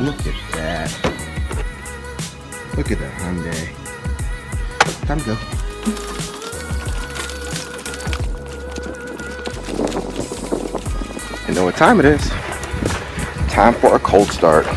Look at that. Look at that Hyundai. Time to go. You know what time it is? Time for a cold start.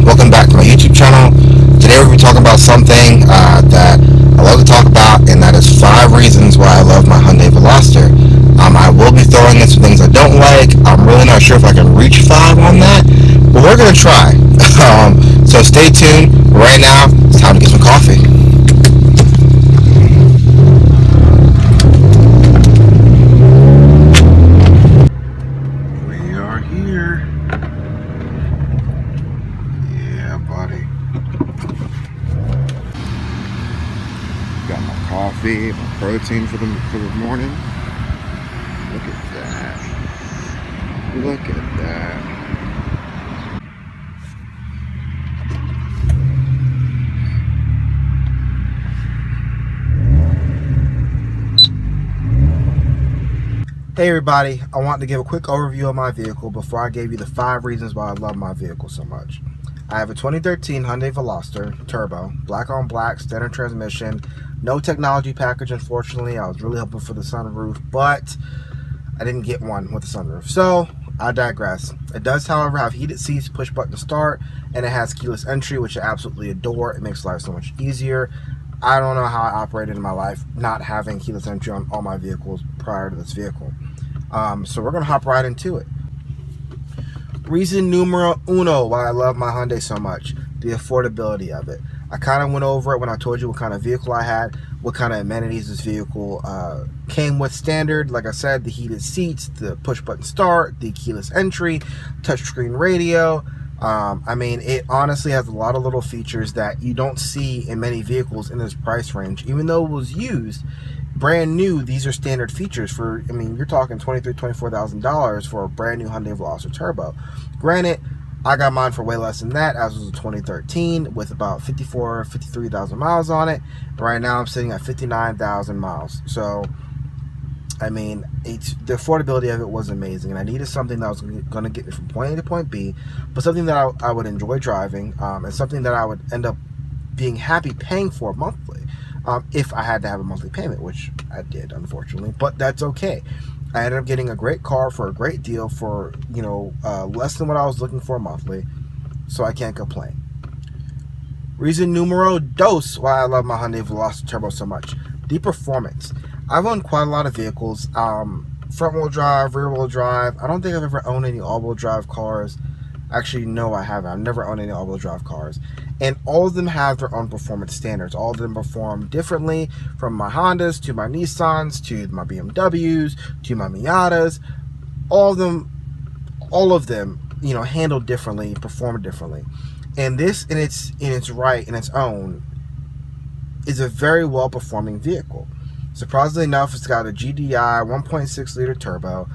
Welcome back to my YouTube channel. Today we're going to be talking about something that I love to talk about, and that is 5 reasons why I love my Hyundai Veloster. I will be throwing in some things I don't like. I'm really not sure if I can reach 5 on that, but we're going to try. So stay tuned. Right now, it's time to get some coffee. We are here. Got my coffee, my protein for the morning. Look at that. Look at that. Hey everybody, I want to give a quick overview of my vehicle before I gave you the 5 reasons why I love my vehicle so much. I have a 2013 Hyundai Veloster Turbo, black on black, standard transmission, no technology package unfortunately. I was really hoping for the sunroof, but I didn't get one with the sunroof. So, I digress. It does, however, have heated seats, push button start, and it has keyless entry, which I absolutely adore. It makes life so much easier. I don't know how I operated in my life not having keyless entry on all my vehicles prior to this vehicle. So we're going to hop right into it. Reason numero uno why I love my Hyundai so much, the affordability of it. I kind of went over it when I told you what kind of vehicle I had, what kind of amenities this vehicle came with standard. Like I said, the heated seats, the push button start, the keyless entry, touchscreen radio. I mean, it honestly has a lot of little features that you don't see in many vehicles in this price range. Even though it was used brand new, these are standard features for, I mean, you're talking $24,000 for a brand new Hyundai Veloster Turbo. Granted, I got mine for way less than that, as was a 2013 with about 53,000 miles on it. Right now I'm sitting at 59,000 miles. So, I mean, the affordability of it was amazing, and I needed something that was going to get me from point A to point B, but something that I would enjoy driving, and something that I would end up being happy paying for monthly. If I had to have a monthly payment, which I did, unfortunately, but that's okay. I ended up getting a great car for a great deal for, you know, less than what I was looking for monthly, so I can't complain. Reason numero dos why I love my Hyundai Veloster Turbo so much, the performance. I've owned quite a lot of vehicles, front-wheel drive, rear-wheel drive. I don't think I've ever owned any all-wheel drive cars. Actually, no, I haven't. I've never owned any all-wheel drive cars. And all of them have their own performance standards. All of them perform differently, from my Hondas to my Nissans to my BMWs to my Miatas. All of them, you know, handle differently, perform differently. And this, in its right, in its own, is a very well-performing vehicle. Surprisingly enough, it's got a GDI 1.6 liter turbo.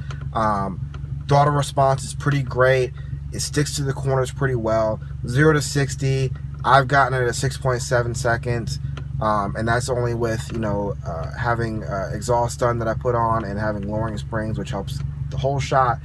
Throttle response is pretty great. It sticks to the corners pretty well. 0 to 60, I've gotten it at 6.7 seconds, and that's only with, you know, having exhaust stun that I put on and having lowering springs, which helps the whole shot.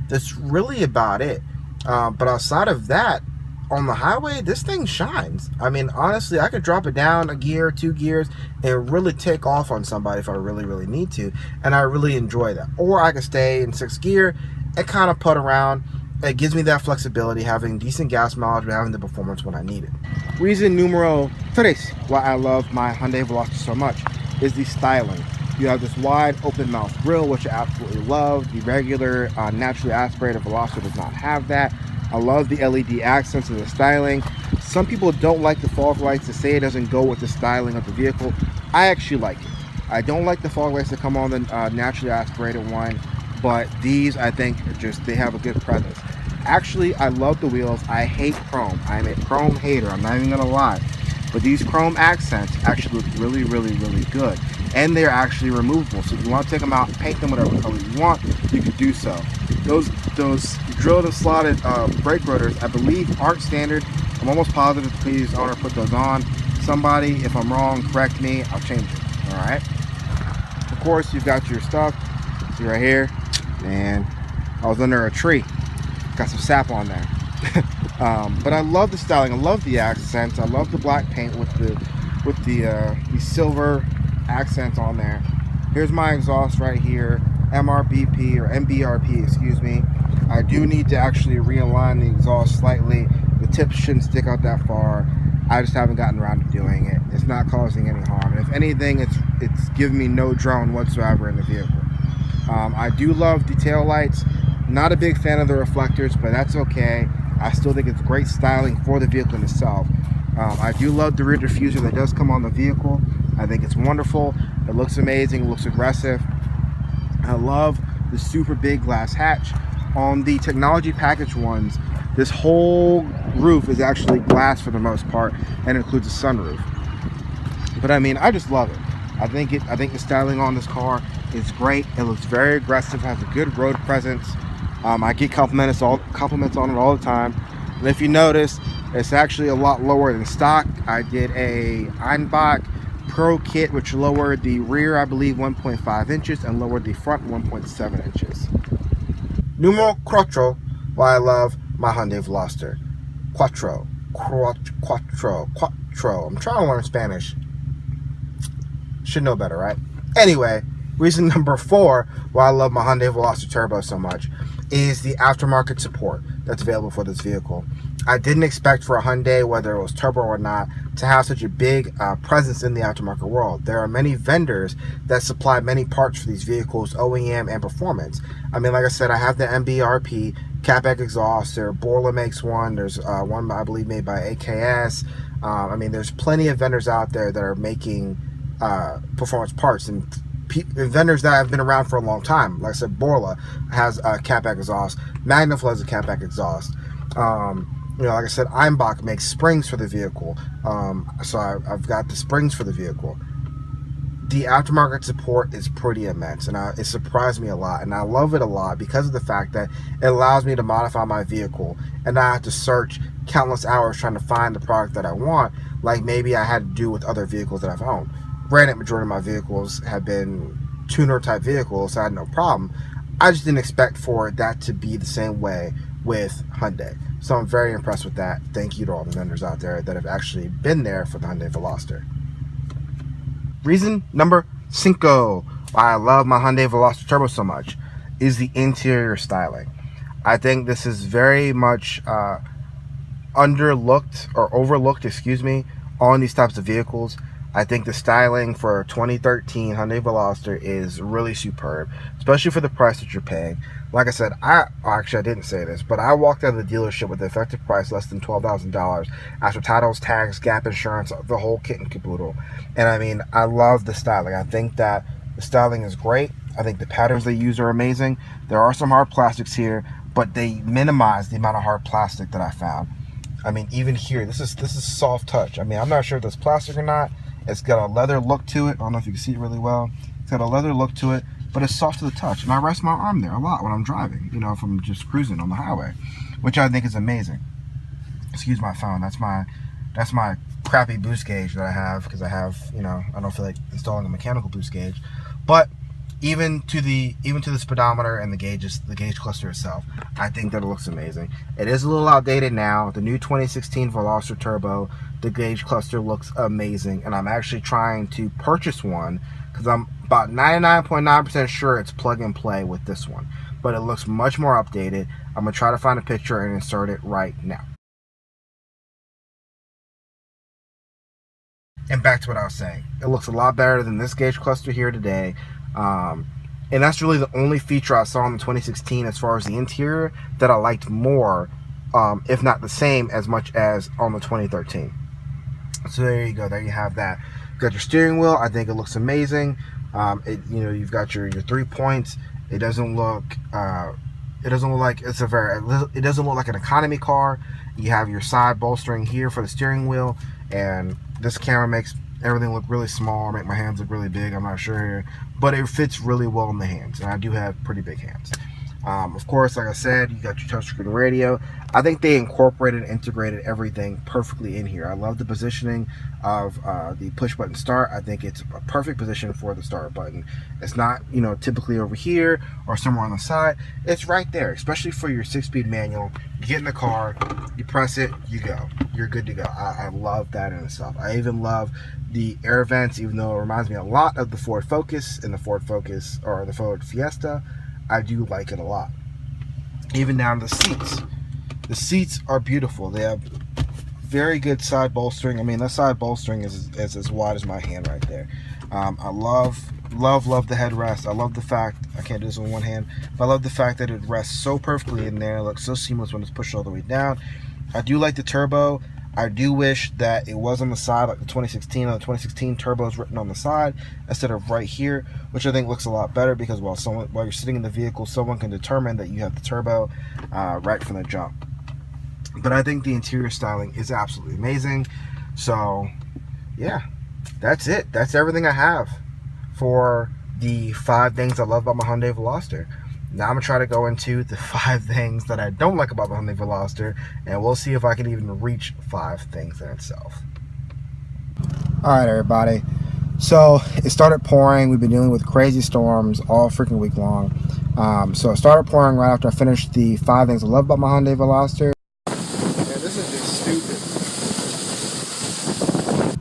That's really about it. But outside of that, on the highway, this thing shines. I mean, honestly, I could drop it down a gear, 2 gears, and really take off on somebody if I really, really need to, and I really enjoy that. Or I could stay in 6th gear and kind of putt around. It gives me that flexibility, having decent gas mileage, but having the performance when I need it. Reason numero tres why I love my Hyundai Veloster so much is the styling. You have this wide open mouth grille, which I absolutely love. The regular naturally aspirated Veloster does not have that. I love the LED accents and the styling. Some people don't like the fog lights. They say it doesn't go with the styling of the vehicle. I actually like it. I don't like the fog lights that come on the naturally aspirated one, but these, I think, they have a good presence. Actually, I love the wheels. I hate chrome. I'm a chrome hater. I'm not even gonna lie. but these chrome accents actually look really, really, really good. And they're actually removable, so if you want to take them out and paint them whatever color you want, you can do so. Those drilled and slotted brake rotors, I believe, aren't standard. I'm almost positive the previous owner put those on. Somebody, if I'm wrong, correct me, I'll change it. All right. Of course, you've got your stuff. See right here, and I was under a tree. Got some sap on there. But I love the styling. I love the accents. I love the black paint with the silver accents on there. Here's my exhaust right here, MRBP or MBRP, excuse me. I do need to actually realign the exhaust slightly. The tips shouldn't stick out that far. I just haven't gotten around to doing it. It's not causing any harm. And if anything, it's giving me no drone whatsoever in the vehicle. I do love the tail lights. Not a big fan of the reflectors, but that's okay. I still think it's great styling for the vehicle itself. I do love the rear diffuser that does come on the vehicle. I think it's wonderful. It looks amazing. It looks aggressive. I love the super big glass hatch. On the technology package ones, this whole roof is actually glass for the most part, and includes a sunroof. But I mean, I just love it. I think the styling on this car is great. It looks very aggressive, has a good road presence. I get compliments on it all the time. And if you notice, it's actually a lot lower than stock. I did a Einbach Pro kit, which lowered the rear, I believe, 1.5 inches and lowered the front 1.7 inches. Numero quattro, why I love my Hyundai Veloster. Quattro. I'm trying to learn Spanish. Should know better, right? Anyway, reason number 4 why I love my Hyundai Veloster Turbo so much is the aftermarket support that's available for this vehicle. I didn't expect for a Hyundai, whether it was turbo or not, to have such a big presence in the aftermarket world. There are many vendors that supply many parts for these vehicles, OEM and performance. I mean, like I said, I have the MBRP Catback exhaust. Borla makes one. There's one, I believe, made by AKS. I mean, there's plenty of vendors out there that are making performance parts, and vendors that have been around for a long time. Like I said, Borla has a catback exhaust. Magnaflow has a catback exhaust. Like I said, Einbach makes springs for the vehicle. So I've got the springs for the vehicle. The aftermarket support is pretty immense, and it surprised me a lot, and I love it a lot because of the fact that it allows me to modify my vehicle and not have to search countless hours trying to find the product that I want, like maybe I had to do with other vehicles that I've owned. Granted, majority of my vehicles have been tuner type vehicles, so I had no problem. I just didn't expect for that to be the same way with Hyundai. So I'm very impressed with that. Thank you to all the vendors out there that have actually been there for the Hyundai Veloster. Reason number 5 why I love my Hyundai Veloster Turbo so much is the interior styling. I think this is very much underlooked or overlooked, excuse me, on these types of vehicles. I think the styling for 2013 Hyundai Veloster is really superb, especially for the price that you're paying. Like I said, I didn't say this, but I walked out of the dealership with the effective price less than $12,000 after titles, tags, gap insurance, the whole kit and caboodle. And I mean, I love the styling. I think that the styling is great. I think the patterns they use are amazing. There are some hard plastics here, but they minimize the amount of hard plastic that I found. I mean, even here, this is soft touch. I mean, I'm not sure if that's plastic or not. It's got a leather look to it. I don't know if you can see it really well. It's got a leather look to it, but it's soft to the touch. And I rest my arm there a lot when I'm driving, if I'm just cruising on the highway, which I think is amazing. Excuse my phone. That's my crappy boost gauge that I have, because I don't feel like installing a mechanical boost gauge. But even to the speedometer and the gauge cluster itself, I think that it looks amazing. It is a little outdated now. The new 2016 Veloster Turbo, the gauge cluster looks amazing, and I'm actually trying to purchase one because I'm about 99.9% sure it's plug and play with this one, but it looks much more updated. I'm gonna try to find a picture and insert it right now. And back to what I was saying, it looks a lot better than this gauge cluster here today. And that's really the only feature I saw in the 2016 as far as the interior that I liked more, if not the same as much as on the 2013. So there you go. There you have that. You got your steering wheel. I think it looks amazing. You've got your 3 points. It doesn't look like it doesn't look like an economy car. You have your side bolstering here for the steering wheel, and This camera makes everything look really small, make my hands look really big. I'm not sure here, but it fits really well in the hands, and I do have pretty big hands. Of course, like I said, you got your touchscreen radio. I think they incorporated and integrated everything perfectly in here. I love the positioning of the push button start. I think it's a perfect position for the start button. It's not, you know, typically over here or somewhere on the side. It's right there, especially for your 6-speed manual. You get in the car, you press it, you go. You're good to go. I love that in itself. I even love the air vents, even though it reminds me a lot of the Ford Focus and the Ford Focus or the Ford Fiesta. I do like it a lot. Even down to the seats. The seats are beautiful. They have very good side bolstering. I mean, that side bolstering is as wide as my hand right there. I love the headrest. I love the fact, I can't do this with one hand, but I love the fact that it rests so perfectly in there. It looks so seamless when it's pushed all the way down. I do like the turbo. I do wish that it was on the side like the 2016. On the 2016, turbo is written on the side instead of right here, which I think looks a lot better because while you're sitting in the vehicle, someone can determine that you have the turbo right from the jump. But I think the interior styling is absolutely amazing. So yeah, that's it. That's everything I have for the 5 things I love about my Hyundai Veloster. Now I'm going to try to go into the 5 things that I don't like about the Hyundai Veloster, and we'll see if I can even reach 5 things in itself. Alright everybody, so it started pouring. We've been dealing with crazy storms all freaking week long. So it started pouring right after I finished the 5 things I love about my Hyundai Veloster. And this is just stupid.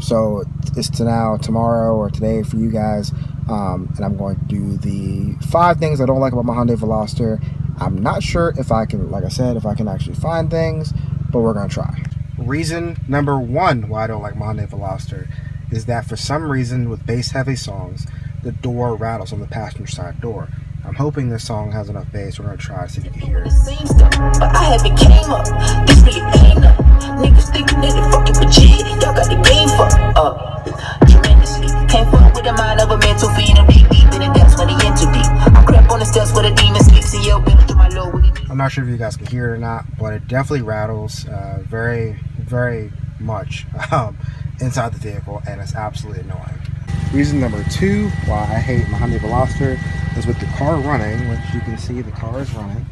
So it's tomorrow or today for you guys. And I'm going to do the 5 things I don't like about my Hyundai Veloster. I'm not sure if I can, like I said, if I can actually find things, but we're going to try. Reason number 1 why I don't like my Hyundai Veloster is that for some reason with bass heavy songs, the door rattles on the passenger side door. I'm hoping this song has enough bass. We're going to try to see if you can hear it. But I haven't came up. This really ain't up. Niggas thinking that they fucking legit. Y'all got the game fucked up tremendously. Can't fuck with the mind of a mental fiend. I'm deep in the depths when he into deep. I crap on the steps where the demon speaks. And yo, been through my low with it. I'm not sure if you guys can hear it or not, but it definitely rattles very, very much inside the vehicle, and it's absolutely annoying. Reason number 2 why I hate my Hyundai Veloster is with the car running, which you can see the car is running,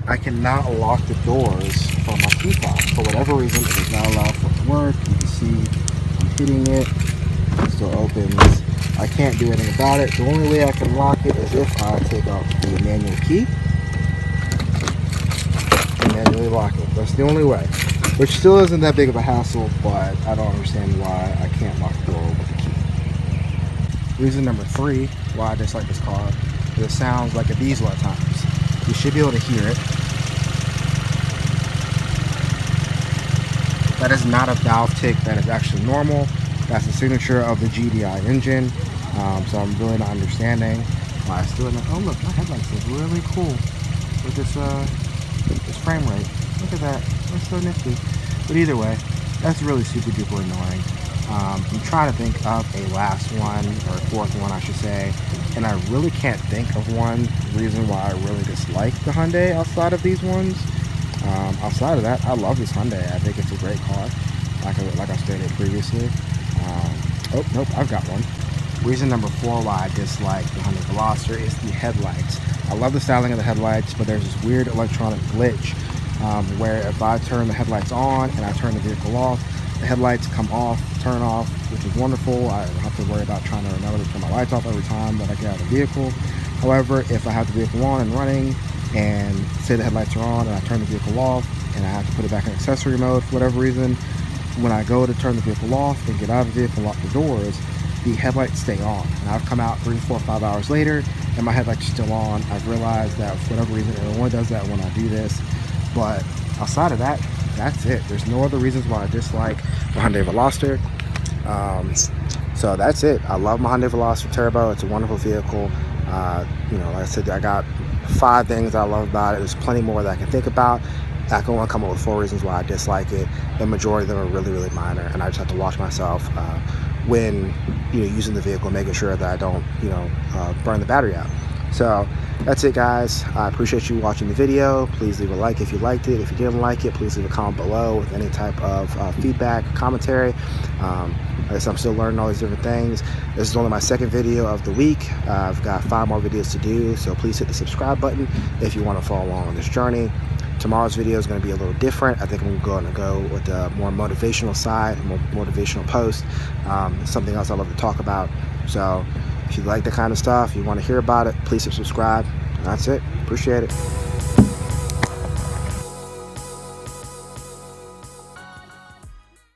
I cannot lock the doors from my key fob. For whatever reason, it is not allowed for it to work. You can see I'm hitting it, it still opens. I can't do anything about it. The only way I can lock it is if I take out the manual key and manually lock it. That's the only way, which still isn't that big of a hassle, but I don't understand why I can't lock the door with the key. Reason number 3 why I dislike this car is it sounds like a diesel at times. You should be able to hear it. That is not a valve tick, that is actually normal. That's the signature of the GDI engine. So I'm really not understanding why it's doing that. Oh look, my headlights look really cool with this frame rate. Look at that, that's so nifty. But either way, that's really super duper annoying. I'm trying to think of a last one, or 4th one I should say, and I really can't think of one reason why I really dislike the Hyundai outside of these ones. Outside of that, I love this Hyundai. I think it's a great car, like I stated previously. Oh, nope, I've got one. Reason number 4 why I dislike the Hyundai Veloster is the headlights. I love the styling of the headlights, but there's this weird electronic glitch where if I turn the headlights on and I turn the vehicle off, the headlights come off, turn off, which is wonderful. I don't have to worry about trying to remember to turn my lights off every time that I get out of the vehicle. However, if I have the vehicle on and running, and say the headlights are on and I turn the vehicle off and I have to put it back in accessory mode for whatever reason, when I go to turn the vehicle off and get out of the vehicle and lock the doors, the headlights stay on. And I've come out 3, 4, 5 hours later and my headlights are still on. I've realized that for whatever reason it only does that when I do this. But outside of that, that's it. There's no other reasons why I dislike the Hyundai Veloster. So that's it. I love my Hyundai Veloster Turbo. It's a wonderful vehicle. You know, like I said, I got 5 things I love about it. There's plenty more that I can think about. I can only come up with 4 reasons why I dislike it. The majority of them are really, really minor, and I just have to watch myself when using the vehicle, making sure that I don't burn the battery out. So that's it, guys. I appreciate you watching the video. Please leave a like if you liked it. If you didn't like it, please leave a comment below with any type of feedback, commentary. Like I said, I'm still learning all these different things. This is only my second video of the week. I've got 5 more videos to do, so please hit the subscribe button if you want to follow along on this journey. Tomorrow's video is going to be a little different. I think I'm going to go with a more motivational side, more motivational post, something else I love to talk about. So if you like that kind of stuff, you want to hear about it, please hit subscribe. And that's it. Appreciate it.